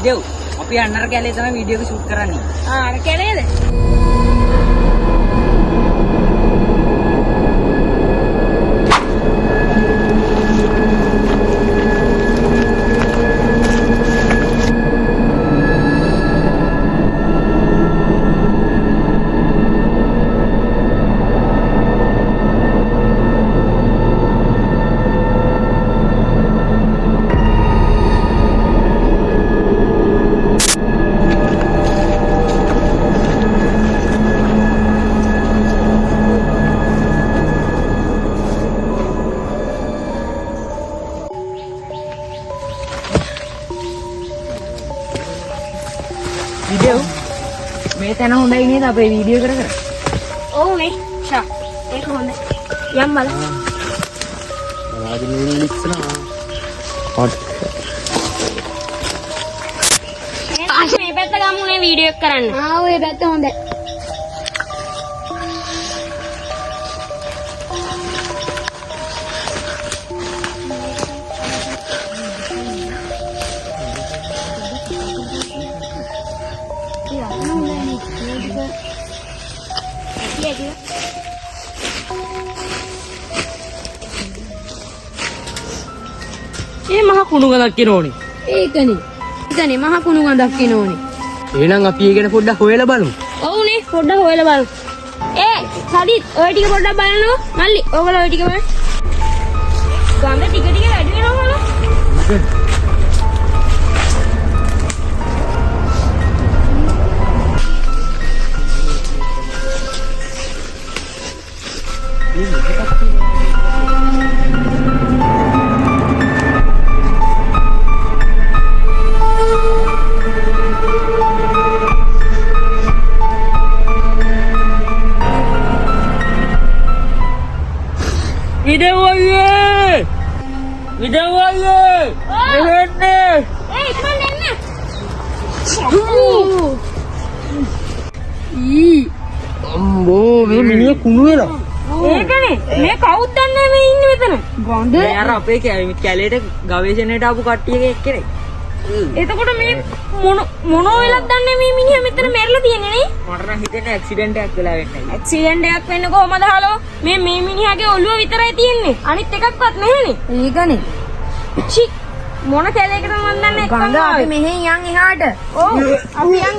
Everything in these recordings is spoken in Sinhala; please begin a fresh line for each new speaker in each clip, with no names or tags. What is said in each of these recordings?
විදෙව් අපි අන්නර කැලේ තමයි වීඩියෝ එක ෂූට් කරන්නේ.
අර කැලේද?
විදෙව් මේ තැන හොඳයි නේද අපේ වීඩියෝ කර කර?
ඔව් නේ. ෂා. ඒක හොඳයි. යම් බලන්න.
බලාගෙන ඉන්න ඉස්සනවා. හොට්.
මේ පැත්ත ගමුනේ වීඩියෝ එක කරන්න. ඔය පැත්ත හොඳයි.
ඒ මහ කුණු ගඳක් එනෝනේ.
ඒකනේ මහ කුණු ගඳක් එනෝනේ.
එහෙනම් අපි ඒ ගැන පොඩ්ඩක් හොයලා බලමු.
ඔව්නේ පොඩ්ඩක් හොයලා බලමු. සදිත් ඔය ටික පොඩ්ඩක් බලනවා. මල්ලි ඔයගොල්ලෝ ඔය ටික බලන්න. ගඳ ටික ටික වැඩි වෙනවා බලන්න.
විදෙව් අයියේ! විදෙව් අයියේ! මෙහෙන්න!
ඉක්මනට එන්න.
අම්බෝ මේ මිනිහ කුණු වෙලා.
ඒකනේ මේ කවුද දන්නේ මේ ඉන්නේ මෙතන? ගඳ.
මේ අර අපේ කැලේට ගවේෂණයට ආපු කට්ටියගේ එක්කනේ.
එතකොට මේ මොනෝ වෙලක් දන්නේ මේ මිනිහා මෙතන මැරිලා තියෙන්නේ නේ?
මට නම් හිතෙන්නේ ඇක්සිඩන්ට් එකක් වෙලා වෙන්නයි.
ඇක්සිඩන්ට් එකක් වෙන්න කොහමද හලෝ? මේ මිනිහාගේ ඔළුව විතරයි තියෙන්නේ. අනිත් එකක්වත් නැහැනේ. ඒකනේ. චි මොන කැලේකටද මන් දන්නේ එක්කම. ගඳ අපි මෙහෙන් යන් එහාට. ඔව් අපි යන්න.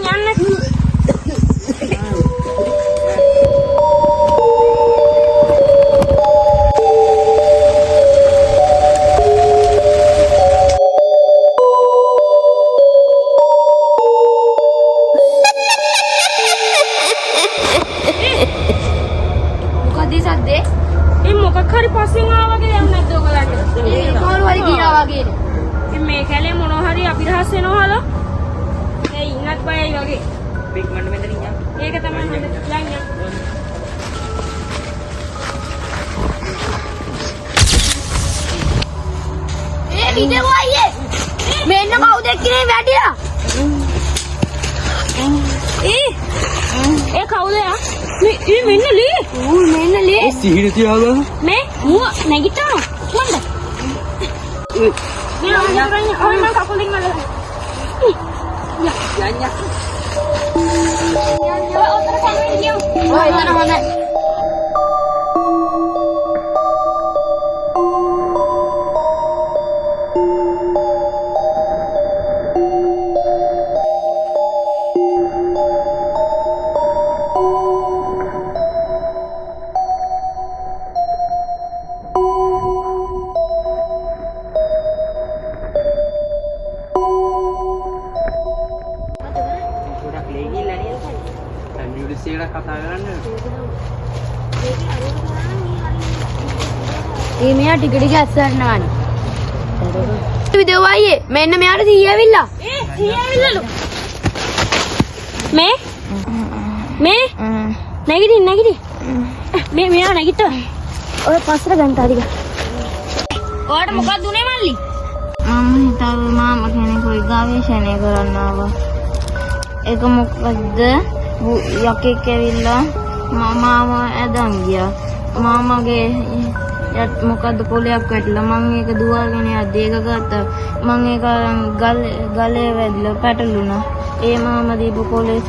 මොකක් හරි පස්සෙන් ආවා වගේ දැන් නැද්ද ඔයගලන්ට? ඒ කවුරු හරි ගියා වගේ. ඉතින් මේ කැලේ මොනවා හරි අපිරහස් වෙනවා හලෝ. ඒ ඉන්නත් බයයි වගේ.
බිග්මන්ඩ් මෙතන ඉන්න.
ඒක තමයි හොඳ. යන්න. විදෙව් අයියේ. මෙන්න කවුද එක්කනේ වැටිලා? ඒ කවුද යා? මෙන්න ලී. මෙන්න ලී.
සිහින තියාගන්න.
මේ ඌ නැගිටිනවා. කොහොමද? මේ අරගෙන ඔන්න කකුලින් මල්ල. යන්න. ඔතන කන්නේ ගියෝ. ඔය එතන හොඳයි.
ඒ මෙයා ටික ටික ඇස්සරනවානේ. විදෙව් අයියේ මෙන්න මෙයාට සීය ඇවිල්ලා.
සීය ඇවිල්ලාලු. මේ නැගිටින්. මෙයා නැගිට්ටා.
ඔය පස්සට ගන්න තාරික.
ඔයාට මොකක්ද උනේ මල්ලි?
මම හිතුවා මාමා කෙනෙකුයි ගවේෂණය කරන්න ආවා. ඒක මොකද්ද? යකෙක් ඇවිල්ලා මාමාව ඇදන් ගියා. මාමාගේ
යත් මොකද්ද කොලයක් වැටිලා මං ඒක දුවගෙන යද්දී ඒක ගත්තා. මං ඒක ගලේ වැදිලා පැටළුණා. ඒ මාමා දීපු කොලේ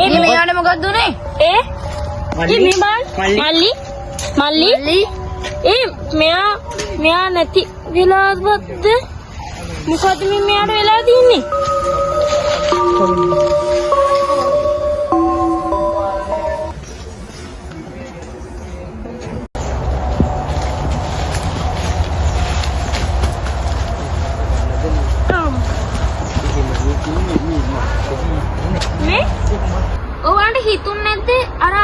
ඒ මෙයාට මොකක්ද උනේ?
ඒ මේ මල්ලි ඒ මෙයා නැති වෙලාවක්ද මොකද මේ මෙයාට වෙලා තින්නේ? මේ ඔයාලට හිතුන්නේ නැද්ද අර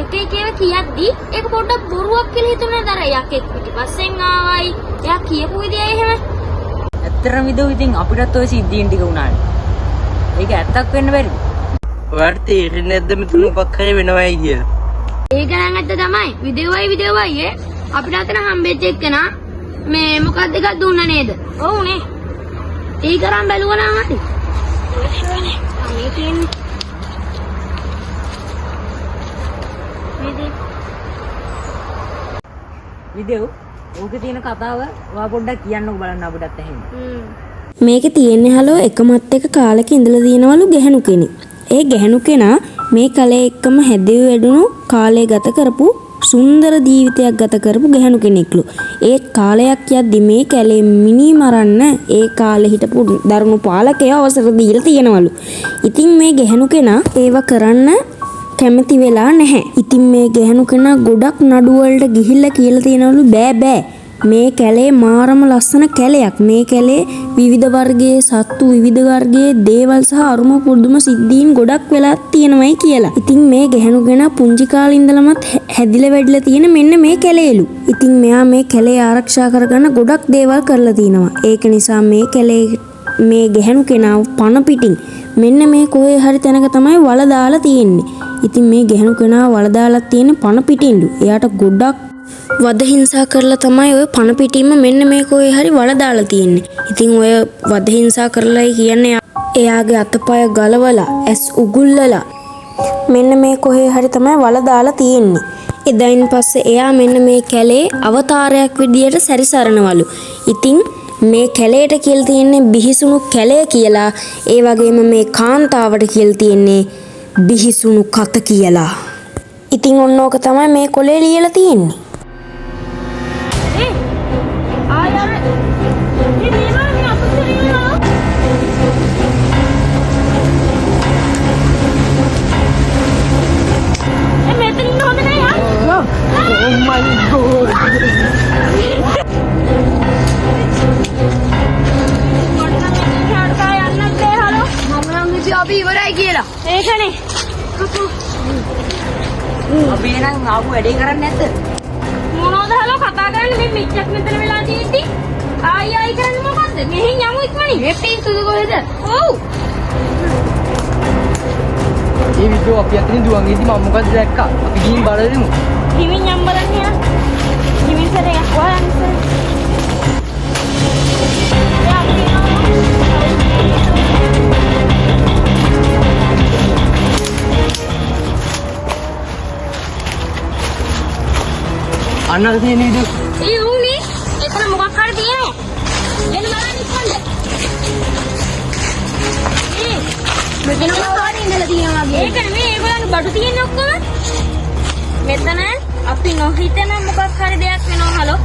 එක එක ඒවා කියද්දි ඒක පොඩ්ඩක් බොරුවක් කියලා හිතුනේ නැද්ද? අර යකෙක් පිටිපස්සෙන් ආවයි එයා කියපු විදියයි එහෙම.
ඇත්තටම විදෝ ඉතින් අපිටත් ওই සිද්ධීන් ටික වුණානේ. ඒක ඇත්තක් වෙන්න බැරිද?
ඔයාලට තේරෙන්නේ නැද්ද මෙතන මොකක් හරි වෙනවයි කියලා?
ඒක නම් ඇත්ත තමයි. විදේවයි අපිට අතන හම්බෙච්ච එක්කනා මේ මොකක්ද එකක් දුන්නා නේද?
ඔව් නේ.
ඒ කරන් බැලුවා නම් හරි.
මේ තියෙන්නේ
විදෝ ඕකේ තියෙන කතාව ඔයා පොඩ්ඩක් කියන්නකෝ බලන්න අපිටත් ඇහෙන්න.
මේකේ තියෙන්නේ හලෝ එකමත් එක කාලෙක ඉඳලා දිනවලු ගැහණු කෙනෙක්. ඒ ගැහණු කෙනා මේ කලේ එක්කම හැදෙව් වැඩුණු කාලය ගත කරපු සුන්දර ජීවිතයක් ගත කරපු ගැහණු කෙනෙක්ලු. ඒ කාලයක් යද්දි මේ කැලේ මිනි මරන්න ඒ කාලේ හිටපු දරුණු පාලකයෝ අවසර දීලා තියෙනවලු. ඉතින් මේ ගැහණු කෙනා ඒව කරන්න කැමති වෙලා නැහැ. ඉතින් මේ ගැහණු කෙනා ගොඩක් නඩු වලට ගිහිල්ලා කියලා තියෙනවලු බෑ මේ කැලේ මාරම ලස්සන කැලයක්. මේ කැලේ විවිධ වර්ගයේ සත්තු විවිධ වර්ගයේ දේවල් සහ අරුම පුදුම සිද්ධීන් ගොඩක් වෙලා තියෙනවයි කියලා. ඉතින් මේ ගැහණු කෙනා පුංචි කාලේ ඉඳලමත් හැදිලා වැඩිලා තියෙන මෙන්න මේ කැලේලු. ඉතින් මෙයා මේ කැලේ ආරක්ෂා කරගන්න ගොඩක් දේවල් කරලා තිනවා. ඒක නිසා මේ කැලේ මේ ගැහණු කෙනා පණ පිටින් මෙන්න මේ කොහේ හරි තැනක තමයි වල දාලා තියෙන්නේ. ඉතින් මේ ගැහණු කෙනා වල දාලා තියෙන පණ පිටින්ලු. එයාට ගොඩක් වද හිංසා කරලා තමයි ඔය පණ පිටින්ම මෙන්න මේ කොහේ හරි වල දාලා තියෙන්නේ. ඉතින් ඔය වද හිංසා කරලායි කියන්නේ එයාගේ අතපය ගලවලා ඇස් උගුල්ලලා මෙන්න මේ කොහේ හරි තමයි වල දාලා තියෙන්නේ. එදායින් පස්සේ එයා මෙන්න මේ කැලේ අවතාරයක් විදියට සැරිසරනවලු. ඉතින් මේ කැලේට කියලා තියෙන්නේ බිහිසුණු කැලේ කියලා. ඒ වගේම මේ කාන්තාවට කියලා තියෙන්නේ බිහිසුණු කත කියලා. ඉතින් ඔන්න ඕක තමයි මේ කොලේ ලියලා තියෙන්නේ.
අපි ඉවරයි කියලා.
ඒකනේ.
අපි එනං ආපු වැඩේ කරන්නේ නැද්ද?
මොනවද හලෝ කතා කරන්නේ මේ මිච්චක් මෙතන වෙලා තියෙද්දි? ආයි කරන්නේ මොකද්ද? මෙහෙන් යමු ඉක්මනින්.
මේ පිස්සුද කොහෙද?
ඔව්.
මේ විදිහෝ අපි අතරින් දුවන් ඉදි මම මොකද දැක්කා? අපි ගිහින් බලමු.
හිමින් යම් බලන්න යන. හිමින් සරේ වහන්න සරේ.
අන්නර තියෙන විදිහ
ඒ උනේ එතන මොකක් හරි තියෙනවා. එන්න බලන්න ඉක්මනට.
මෙතන මොකක්ද ඉඳලා තියෙනවා වගේ.
ඒක නෙමෙයි ඒගොල්ලන්ගේ බඩු තියෙන ඔක්කොම. මෙතන අපි නොහිතන මොකක් හරි දෙයක් වෙනවා හලෝ.